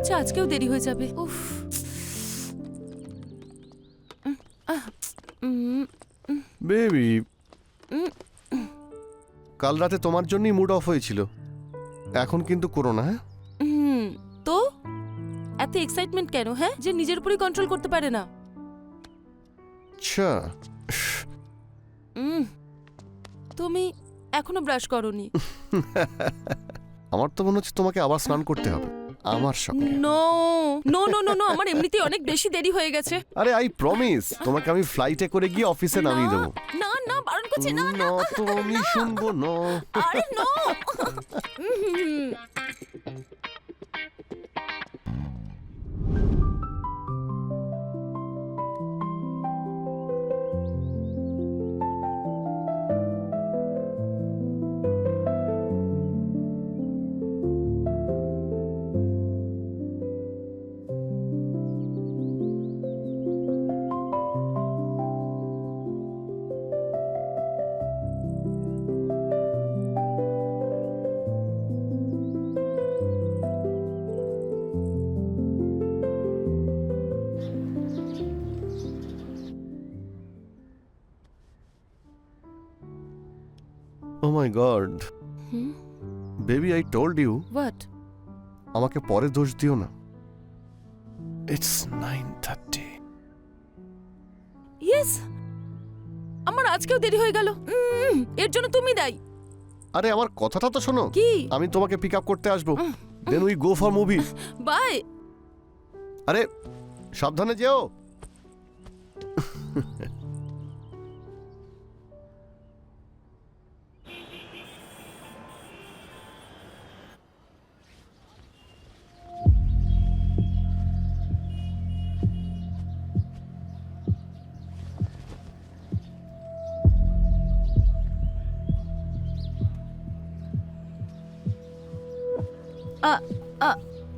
হচ্ছে আজকেও দেরি হয়ে যাবে। উফ। বেবি, কাল রাতে তোমার জন্যই মুড অফ হয়েছিল, এখন কিন্তু করো না। হ্যাঁ, তো এত এক্সাইটমেন্ট কেন? হ্যাঁ, যে নিজের উপরই কন্ট্রোল করতে পারে না। আচ্ছা। তুমি এখনো ব্রাশ করোনি? আমার তো মনে হচ্ছে তোমাকে আবার স্নান করতে হবে আমার সঙ্গে। No no no no no, আমার এমনিতেই অনেক বেশি দেরি হয়ে গেছে। আরে আই প্রমিস, তোমাকে আমি ফ্লাইটে করে গিয়ে অফিসে নামিয়ে দেবো। না না, বারণ করছি। না না, না তো আমি শুনবো না। আরে no. Oh my god baby, I told you. What? আমাকে পরে দোষ দিও না। ইটস 9:30। ইয়েস, আমার আজকেও দেরি হয়ে গেল। এর জন্য তুমি দায়ী। আরে আমার কথাটা তো শোনো। কি? আমি তোমাকে পিক আপ করতে আসবো, then we go for movie. Bye. আরে সাবধানে যেও।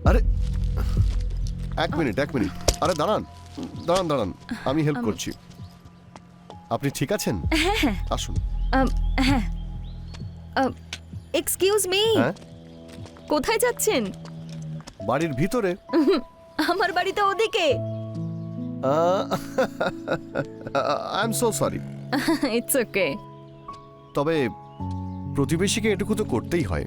আরে এক মিনিট। আরে দাঁড়ান দাঁড়ান দাঁড়ান, আমি হেল্প করছি। আপনি ঠিক আছেন? আসুন। হ্যাঁ, এক্সকিউজ মি, হ্যাঁ, কোথায় যাচ্ছেন? বাড়ির ভিতরে। আমার বাড়ি তো ওদিকে। I am so sorry. It's okay. তবে প্রতিবেশীকে এটুকু তো করতেই হয়।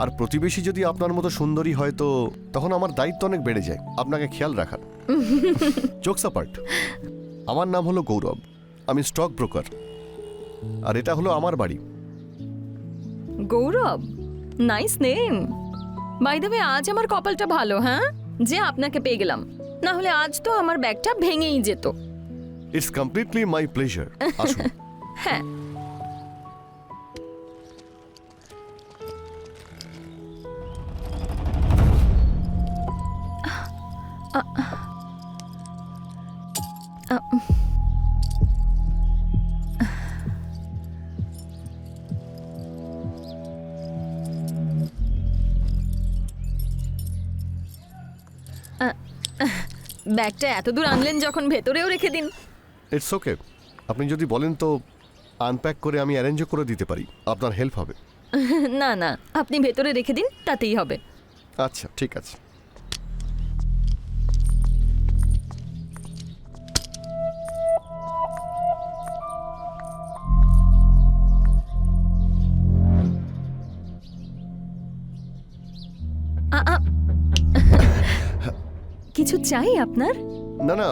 আর প্রতিবেশী যদি আপনার মতো সুন্দরী হয় তো তখন আমার দায়িত্ব অনেক বেড়ে যায় আপনাকে খেয়াল রাখার। জোকস অ্যাপার্ট, আমার নাম হলো গৌরব, আমি স্টক ব্রোকার, আর এটা হলো আমার বাড়ি। Gaurav, nice name. By the way, আজ আমার কপালটা ভালো, হ্যাঁ, যে আপনাকে পেয়ে গেলাম, না হলে আজ তো আমার ব্যাগটা ভেঙেই যেত। It's completely my pleasure. আসুন। হ্যাঁ, ব্যাগটা এত দূর আনলেন যখন, ভেতরেও রেখে দিন। ইটস ওকে, আপনি যদি বলেন তো আনপ্যাক করে আমি অ্যারেঞ্জও করে দিতে পারি, আপনার হেল্প হবে। না না, আপনি ভেতরে রেখে দিন, তাতেই হবে। আচ্ছা ঠিক আছে। কিছু চাই আপনার? না না,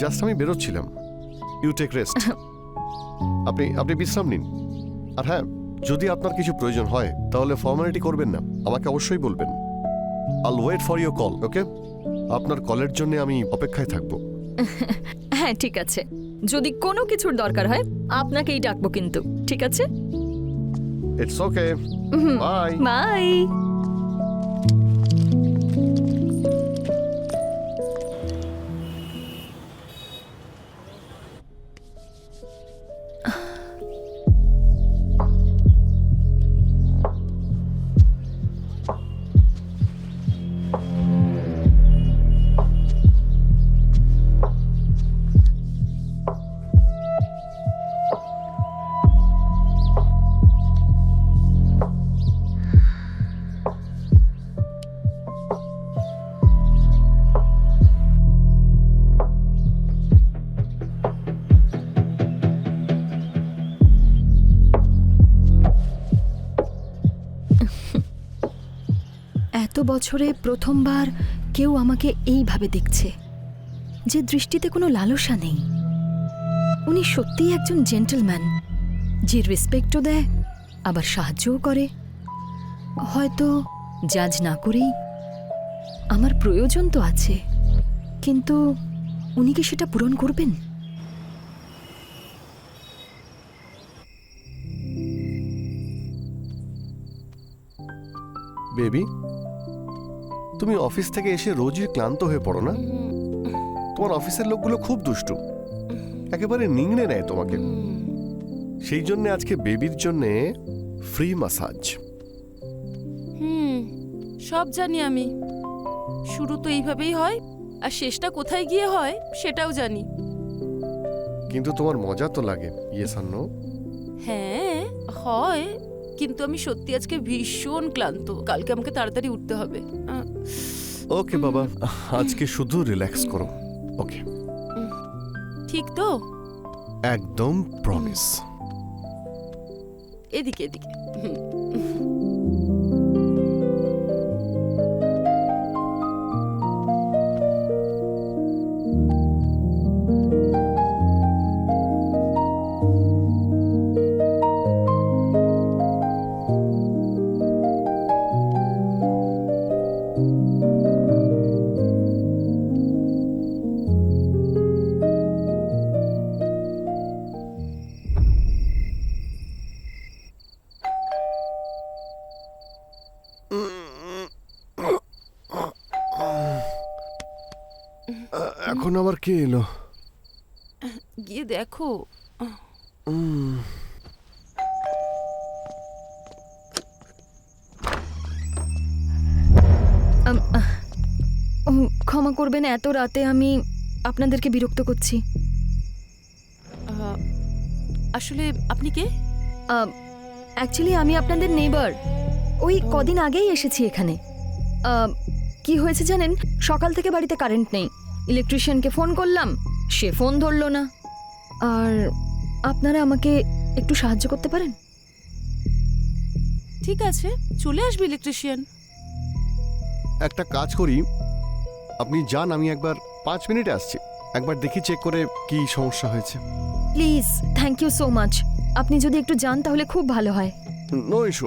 জাস্ট আমি বেরোচ্ছিলাম। You take rest. আপনি আপনি বিশ্রাম নিন। আর হ্যাঁ, যদি আপনার কিছু প্রয়োজন হয় তাহলে ফর্মালিটি করবেন না, আমাকে অবশ্যই বলবেন। আল ওয়েট ফর ইউর কল, ওকে? আপনার কলের জন্য আমি অপেক্ষায় থাকবো। হ্যাঁ ঠিক আছে, যদি কোনো কিছুর দরকার হয় আপনাকেই ডাকবো কিন্তু, ঠিক আছে? It's okay, bye. বাই। এত বছরে প্রথমবার কেউ আমাকে এইভাবে দেখছে, যে দৃষ্টিতে কোনো লালসা নেই। উনি সত্যিই একজন জেন্টলম্যান, যে রেসপেক্টও দেয় আবার সাহায্যও করে। হয়তো জাজ না করেই আমার প্রয়োজন তো আছে, কিন্তু উনি কি সেটা পূরণ করবেন? বেবি, তুমি অফিস থেকে এসে রোজই ক্লান্ত হয়ে পড়ো না? তোমার অফিসের লোকগুলো খুব দুষ্টু, একেবারে নিংড়ে নেয় তোমাকে। সেই জন্য আজকে বেবির জন্য ফ্রি মাসাজ। সব জানি আমি। শুরু তো এইভাবেই হয়, আর শেষটা কোথায় গিয়ে হয় সেটাও জানি। কিন্তু তোমার মজা তো লাগে, ইয়েস আর নো? হ্যাঁ হয়, কিন্তু আমি সত্যি আজকে ভীষণ ক্লান্ত। কালকে আমাকে তাড়াতাড়ি উঠতে হবে। ওকে বাবা, আজকে শুধু রিল্যাক্স করো, ওকে? ঠিক তো? একদম প্রমিস। এদিকে এদিকে। এখন আবার কে এলো? গিয়ে দেখো। ক্ষমা করবেন, এত রাতে আমি আপনাদেরকে বিরক্ত করছি। আসলে আপনি কে? অ্যাকচুয়ালি আমি আপনাদের নেইবার। ওই কদিন আগেই এসেছি এখানে। কি হয়েছে জানেন, সকাল থেকে বাড়িতে কারেন্ট নেই। ইলেকট্রিশিয়ানকে ফোন করলাম, সে ফোন ধরল না। আর আপনারা আমাকে একটু সাহায্য করতে পারেন? ঠিক আছে, চলে আসবে ইলেকট্রিশিয়ান। একটা কাজ করি, আপনি যান, আমি একবার 5 মিনিটে আসছি। একবার দেখি চেক করে কি সমস্যা হয়েছে। Please, thank you so much. আপনি যদি একটু যান তাহলে খুব ভালো হয়। নো ইস্যু,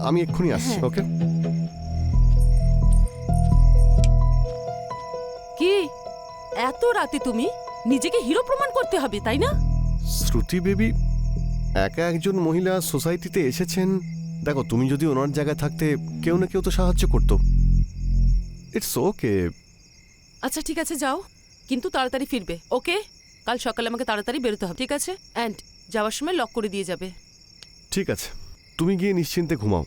আমি এক্ষুনি আসছি, হ্যাঁ। ওকে? কি এত রাতে তুমি নিজেকে হিরো প্রমাণ করতে হবে, তাই না? শ্রুতি বেবি, একা একজন মহিলা সোসাইটিতে এসেছেন। দেখো, তুমি যদি ওনার জায়গায় থাকতে কেউ না কেউ তো সাহায্য করতো। It's okay. আচ্ছা ঠিক আছে, যাও, কিন্তু তাড়াতাড়ি ফিরবে, ওকে? কাল সকালে আমাকে তাড়াতাড়ি বেরোতে হবে, ঠিক আছে? অ্যান্ড যাওয়ার সময় লক করে দিয়ে যাবে। ঠিক আছে, তুমি গিয়ে নিশ্চিন্তে ঘুমাও।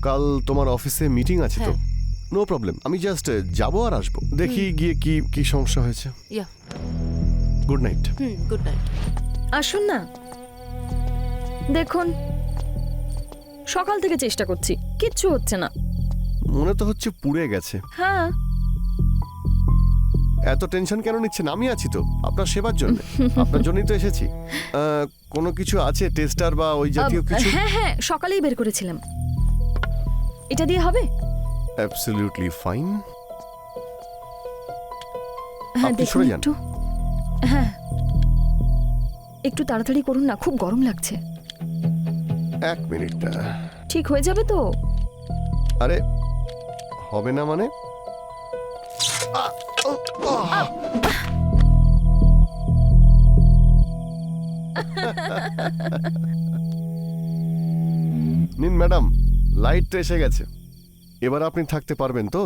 কাল তোমার অফিসে মিটিং আছে তো? হ্যাঁ। নো প্রবলেম, আমি জাস্ট যাবো আর আসবো, দেখি গিয়ে কি কি সমস্যা হয়েছে। ইয়া, গুড নাইট। Good night. আসুন না। দেখুন, সকাল থেকে চেষ্টা করছি, কিচ্ছু হচ্ছে না। মনে তো হচ্ছে পুড়ে গেছে। হ্যাঁ, এত টেনশন কেন নিচ্ছেন? আমি আছি তো আপনার সেবার জন্য। আপনার জন্যই তো এসেছি। কোনো কিছু আছে, টেস্টার বা ওই জাতীয় কিছু? হ্যাঁ হ্যাঁ, সকালেই বের করেছিলাম। এটা দিয়ে হবে? Absolutely fine. হ্যাঁ, আপনি দেখুন সরে যান। একটু। হ্যাঁ, একটু তাড়াতাড়ি করুন না, খুব গরম লাগছে। 1 মিনিট। ঠিক হয়ে যাবে তো? আরে হবে না মানে? নিন ম্যাডাম, লাইট এসে গেছে। এবার আপনি থাকতে পারবেন তো?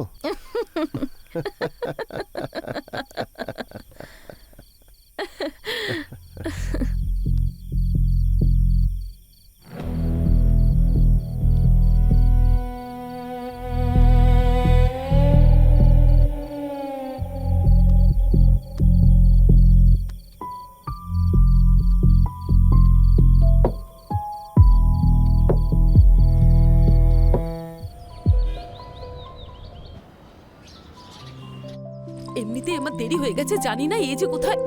এমনিতে আমার দেরি হয়ে গেছে, জানি না এই যে কোথায়।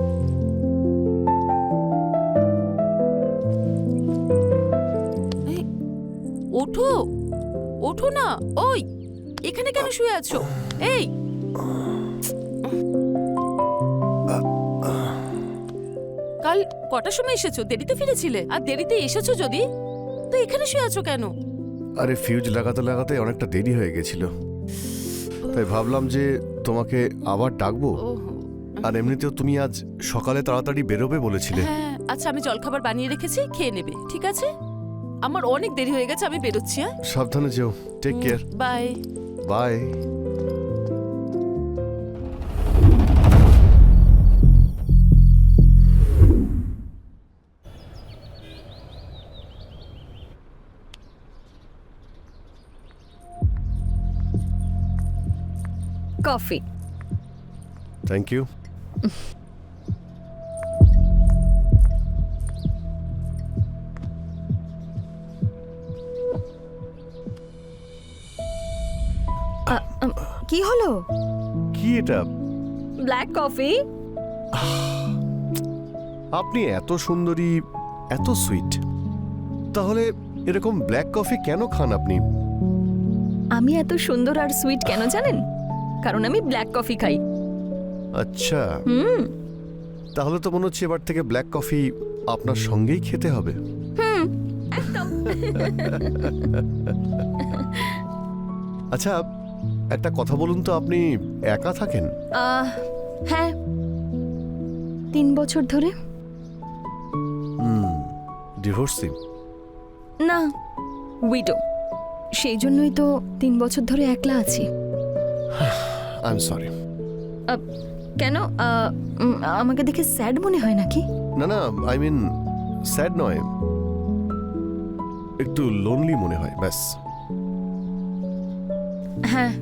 এই, ওঠো ওঠো না। ওই এখানে কেন শুয়ে আছো? এই কাল কটার সময় এসেছো? দেরিতে ফিরেছিলে, আর দেরিতে এসেছো যদি, তো এখানে শুয়ে আছো কেন? আরে ফিউজ লাগাতে লাগাতে অনেকটা দেরি হয়ে গেছিল, তাই ভাবলাম যে তোমাকে আবার ডাকবো। ওহো। আর এমনিতেও তুমি আজ সকালে তাড়াতাড়ি বেরোবে বলেছিলে। হ্যাঁ আচ্ছা, আমি জলখাবার বানিয়ে রেখেছি, খেয়ে নেবে, ঠিক আছে? আমার অনেক দেরি হয়ে গেছে, আমি বেরোচ্ছি। হ্যাঁ, সাবধানে যেও। Take care. Bye. Bye. Coffee. Thank you. কি হলো? কি এটা? Black coffee. আপনি এত সুন্দরী, এত সুইট, তাহলে এরকম ব্ল্যাক কফি কেন খান আপনি? আমি এত সুন্দর আর সুইট কেন জানেন? কারণ আমি ব্ল্যাক কফি খাই। আচ্ছা, হুম তাহলে তো মনে হচ্ছে এবার থেকে ব্ল্যাক কফি আপনার সঙ্গেই খেতে হবে। হুম একদম। আচ্ছা, একটা কথা বলুন তো, আপনি একা থাকেন? হ্যাঁ, 3 বছর ধরে। ডিভোর্সি? না, উইডো। সেই জন্যই তো 3 বছর ধরে একলা আছি। I am sorry. কেন? আমাকে দেখে স্যাড মনে হয় নাকি? না না, আই মিন স্যাড নয়, একটু লোনলি মনে হয়, ব্যাস। হ্যাঁ,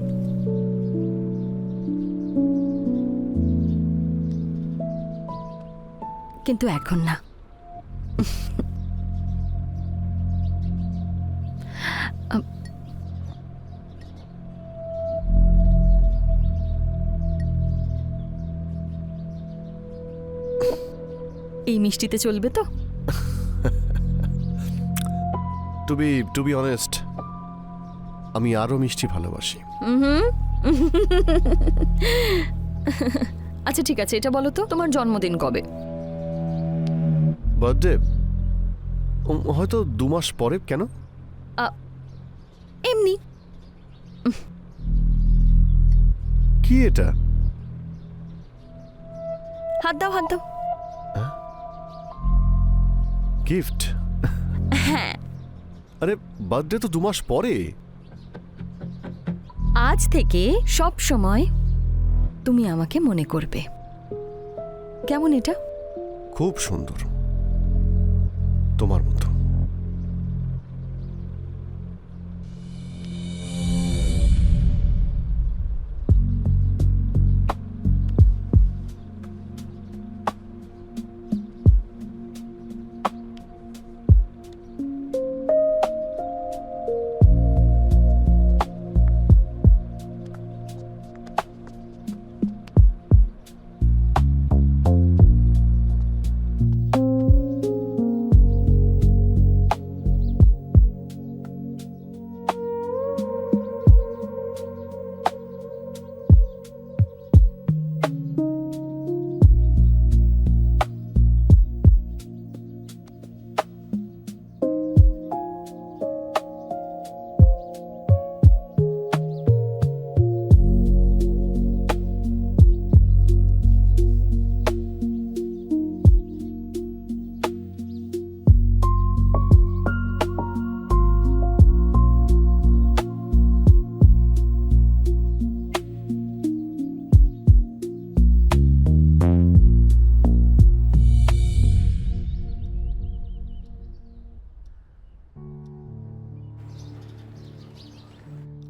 কিন্তু এখন না। এই মিষ্টিতে চলবে তো? টু বি অনেস্ট, আমি আরো মিষ্টি ভালোবাসি। আচ্ছা ঠিক আছে, এটা বলো তো, তোমার জন্মদিন কবে? বার্থডে হয়তো 2 মাস পরে। কেন? এমনি। কি এটা? হাত দাও, হাত দাও। গিফট? হ্যাঁ, আরে বার্থডে তো 2 মাস পরে। আজ থেকে সব সময় তুমি আমাকে মনে করবে। কেমন এটা? খুব সুন্দর, তোমার মতো।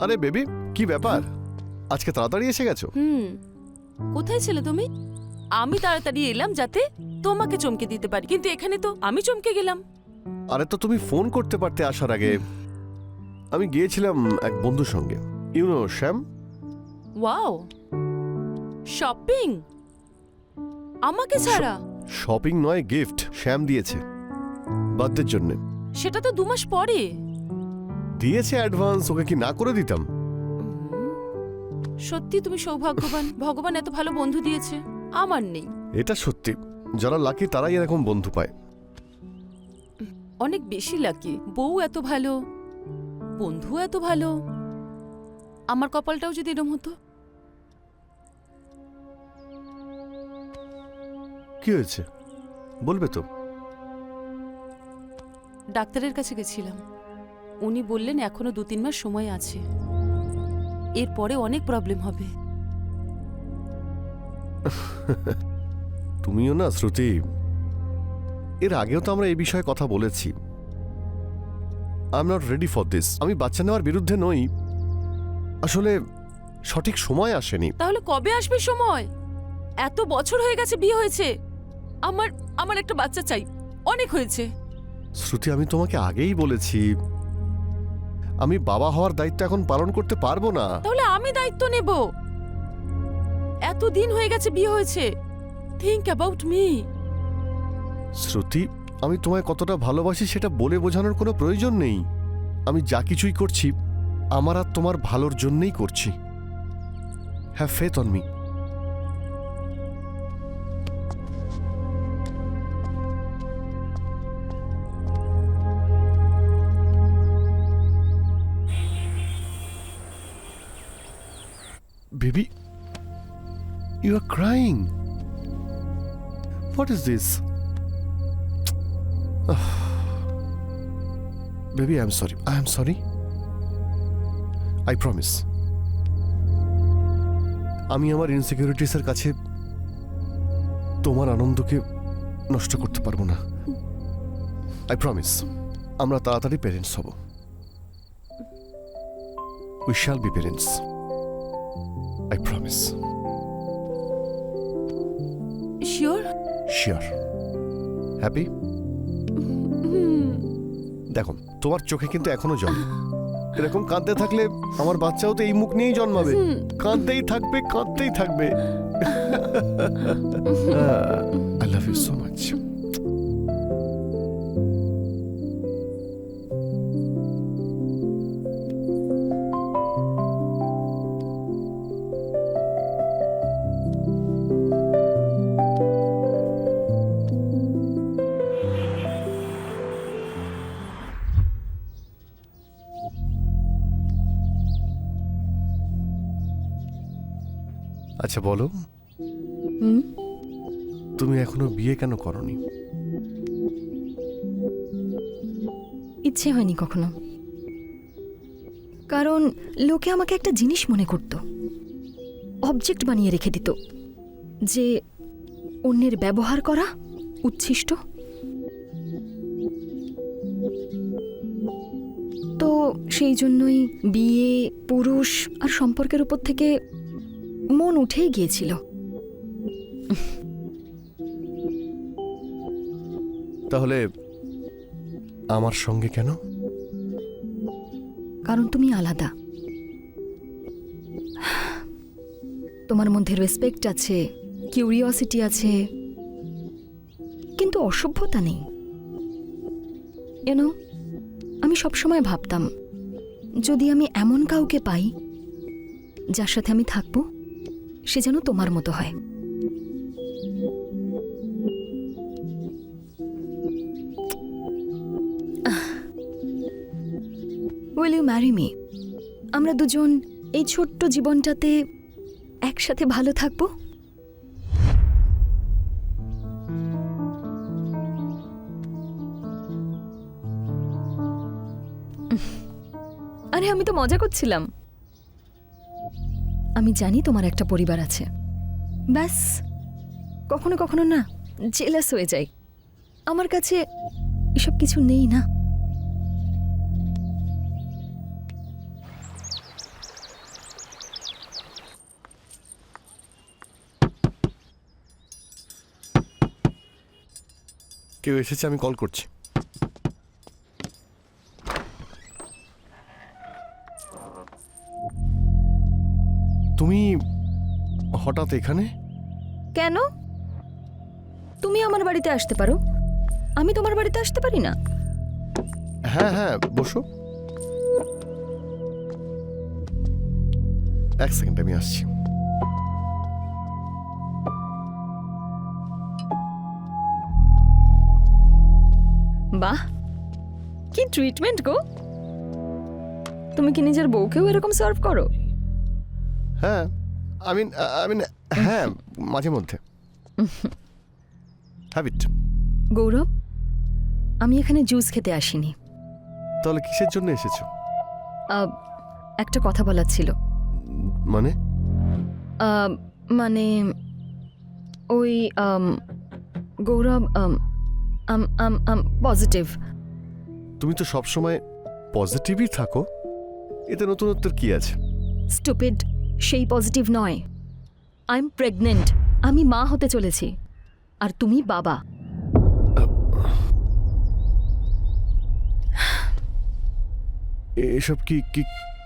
আরে বেবি, কি ব্যাপার? আজকে তাড়াতাড়ি এসে গেছো? কোথায় ছিলে তুমি? আমি তাড়াতাড়ি এলাম যাতে তোমাকে চমকে দিতে পারি, কিন্তু এখানে তো আমি চমকে গেলাম। আরে তো তুমি ফোন করতে পারতে আসার আগে। আমি গিয়েছিলাম এক বন্ধুর সঙ্গে, ইউনো শ্যাম। Wow, shopping? আমাকে ছাড়া? শপিং নয়, গিফট শ্যাম দিয়েছে বার্থডের জন্য। সেটা তো 2 মাস পরে। দিয়েছে অ্যাডভান্স, ওকে কি না করে দিতাম? সত্যি তুমি সৌভাগ্যবান, ভগবান এত ভালো বন্ধু দিয়েছে, আমার নেই। এটা সত্যি, যারা লাকি তারাই এরকম বন্ধু পায়। অনেক বেশি লাকি, বউ এত ভালো, বন্ধু এত ভালো। আমার কপালটাও যদি এরম হতো। কি হয়েছে বলবে তো? ডাক্তারের কাছে গেছিলাম, উনি বললেন এখনো 2-3 মাস সময় আছে, এরপরে অনেক প্রবলেম হবে। তুমিও না শ্রুতি, এর আগেও তো আমরা এই বিষয়ে কথা বলেছি। I am not ready for this. আমি বাচ্চা নেওয়ার বিরুদ্ধে নই, আসলে সঠিক সময় আসেনি। তাহলে কবে আসবে সময়? এত বছর হয়ে গেছে বিয়ে হয়েছে, আমার আমার একটা বাচ্চা চাই, অনেক হয়েছে। শ্রুতি, আমি তোমাকে আগেই বলেছি আমি বাবা হওয়ার দায়িত্ব এখন পালন করতে পারবো না। তাহলে আমি দায়িত্ব নেব। এত দিন হয়ে গেছে বিয়ে হয়েছে, থিংক অ্যাবাউট মি। শ্রুতি, আমি তোমায় কতটা ভালোবাসি সেটা বলে বোঝানোর কোনো প্রয়োজন নেই। আমি যা কিছুই করছি আমার আর তোমার ভালোর জন্যই করছি। Have faith on me. Baby, you are crying. What is this? Baby, I'm sorry. I am sorry. I promise. আমি আমার ইনসিকিউরিটিসের কাছে তোমার আনন্দকে নষ্ট করতে পারবো না। আই প্রমিস, আমরা তাড়াতাড়ি প্যারেন্টস হব। We shall be parents. I promise. Sure? Sure. Happy? দেখো, তোমার চোখে কিন্তু এখনো জল। এরকম কাঁদতে থাকলে আমার বাচ্চাও তো এই মুখ নিয়েই জন্মাবে। কাঁদতেই থাকবে, কাঁদতেই থাকবে। I love you so much. আচ্ছা বলো, হুম? তুমি এখনো বিয়ে কেন করনি? ইচ্ছে হয়নি কখনো। কারণ লোকে আমাকে একটা জিনিস মনে করত, অবজেক্ট বানিয়ে রেখে দিত, যে অন্যের ব্যবহার করা উচ্ছিষ্ট। তো সেই জন্যই বিয়ে, পুরুষ আর সম্পর্কের উপর থেকে মন উঠেই গিয়েছিল। তাহলে আমার সঙ্গে কেন? কারণ তুমি আলাদা। তোমার মধ্যে রেসপেক্ট আছে, কিউরিওসিটি আছে, কিন্তু অসভ্যতা নেই। ইউনো, আমি সবসময় ভাবতাম যদি আমি এমন কাউকে পাই যার সাথে আমি থাকবো, সে যেন তোমার মতো হয়। Will you marry me? আমরা দুজন এই ছোট্ট জীবনটাতে একসাথে ভালো থাকবো। আরে আমি তো মজা করছিলাম। আমি জানি তোমার একটা পরিবার আছে, ব্যাস কখনো কখনো না জেলাস হয়ে যাই। আমার কাছে এসব কিছু নেই না। কেউ এসেছে, আমি কল করছি। তুমি হঠাৎ এখানে? কেন? তুমি আমার বাড়িতে আসতে পারো, আমি তোমার বাড়িতে আসতে পারি না? হ্যাঁ হ্যাঁ, বসো। এক সেকেন্ড, আমি আসছি। বাহ, কি ট্রিটমেন্ট গো! তুমি কি নিজের বউকেও এরকম সার্ভ করো? হ্যাঁ, আই মিন হ্যাঁ, মাঝে মধ্যে। হ্যাবিট। গৌরব, আমি এখানে জুস খেতে আসিনি। তাহলে কিসের জন্য এসেছো? একটা কথা বলার ছিল। মানে? মানে ওই গৌরব, পজিটিভ। তুমি তো সবসময় পজিটিভই থাকো, এতে নতুনত্বের কি আছে? স্টুপিড, সেই পজিটিভ নয়। আই এম প্রেগনেন্ট, আমি মা হতে চলেছি, আর তুমি বাবা। এসব কি কি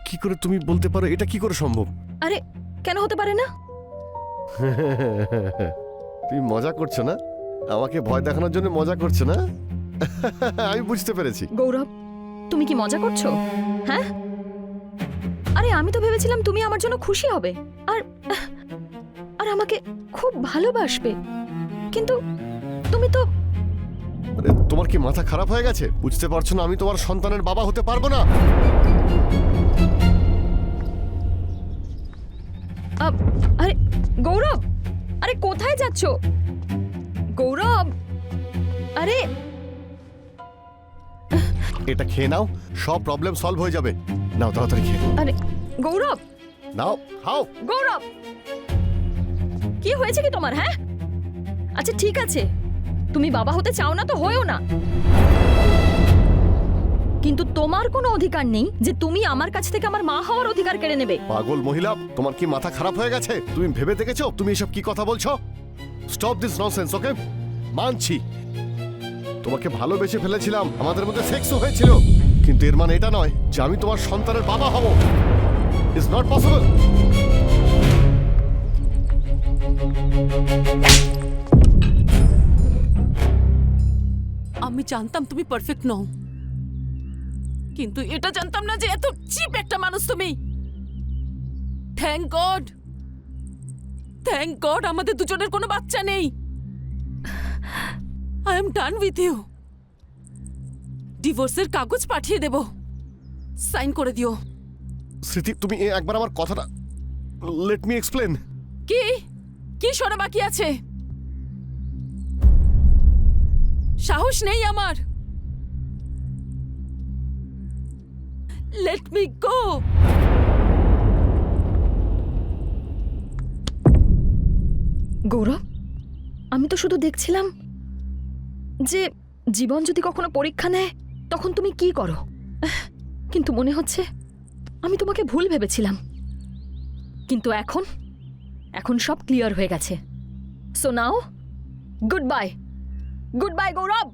কি করে তুমি বলতে পারো? এটা কি করে সম্ভব? আরে কেন হতে পারে না? তুমি মজা করছো না? আমাকে ভয় দেখানোর জন্য মজা করছো না? আমি বুঝতে পেরেছি। গৌরব, তুমি কি মজা করছো? হ্যাঁ, আরে আমি তো ভেবেছিলাম তুমি আমার জন্য খুশি হবে আর আর আমাকে খুব ভালোবাসবে, কিন্তু তুমি তো... আরে তোমার কি মাথা খারাপ হয়ে গেছে? বুঝতে পারছো না আমি তোমার সন্তানের বাবা হতে পারবো না? আরে গৌরব, আরে কোথায় যাচ্ছ গৌরব? আরে এটা খেয়ে নাও, সব প্রবলেম সলভ হয়ে যাবে। নাও তাড়াতাড়ি খেয়ে নাও। আরে গৌরব, নাও খাও। গৌরব, কি হয়েছে কি তোমার? হ্যাঁ, আচ্ছা ঠিক আছে, তুমি বাবা হতে চাও না তো হয়েও না, কিন্তু তোমার কোনো অধিকার নেই যে তুমি আমার কাছ থেকে আমার মা হওয়ার অধিকার কেড়ে নেবে। পাগল মহিলা, তোমার কি মাথা খারাপ হয়ে গেছে? তুমি ভেবে দেখেছো তুমি এসব কি কথা বলছো? স্টপ দিস ননসেন্স, ওকে? মানছি তোমাকে ভালোবেসে ফেলেছিলাম, আমাদের মধ্যে সেক্সও হয়েছিল, কিন্তু এর মানে এটা নয় যে আমি তোমার সন্তানের বাবা হব। It's not possible. আমি জানতাম তুমি পারফেক্ট নও, কিন্তু এটা জানতাম না যে এত চিপ একটা মানুষ তুমি। থ্যাংক গড, থ্যাংক গড আমাদের দুজনের কোনো বাচ্চা নেই। I am done with you. ডিভোর্সের কাগজ পাঠিয়ে দেব, সাইন করে দিও। স্মৃতি, তুমি একবার আমার কথাটা লেট মি এক্সপ্লেন। কি কি শোনা বাকি আছে? সাহস নেই আমার। Let me go. গৌরব, আমি তো শুধু দেখছিলাম যে জীবন যদি কখনো পরীক্ষা নেয় তখন তুমি কি করো, কিন্তু মনে হচ্ছে আমি তোমাকে ভুল ভেবেছিলাম, কিন্তু এখন এখন সব ক্লিয়ার হয়ে গেছে। So now goodbye, goodbye গৌরব।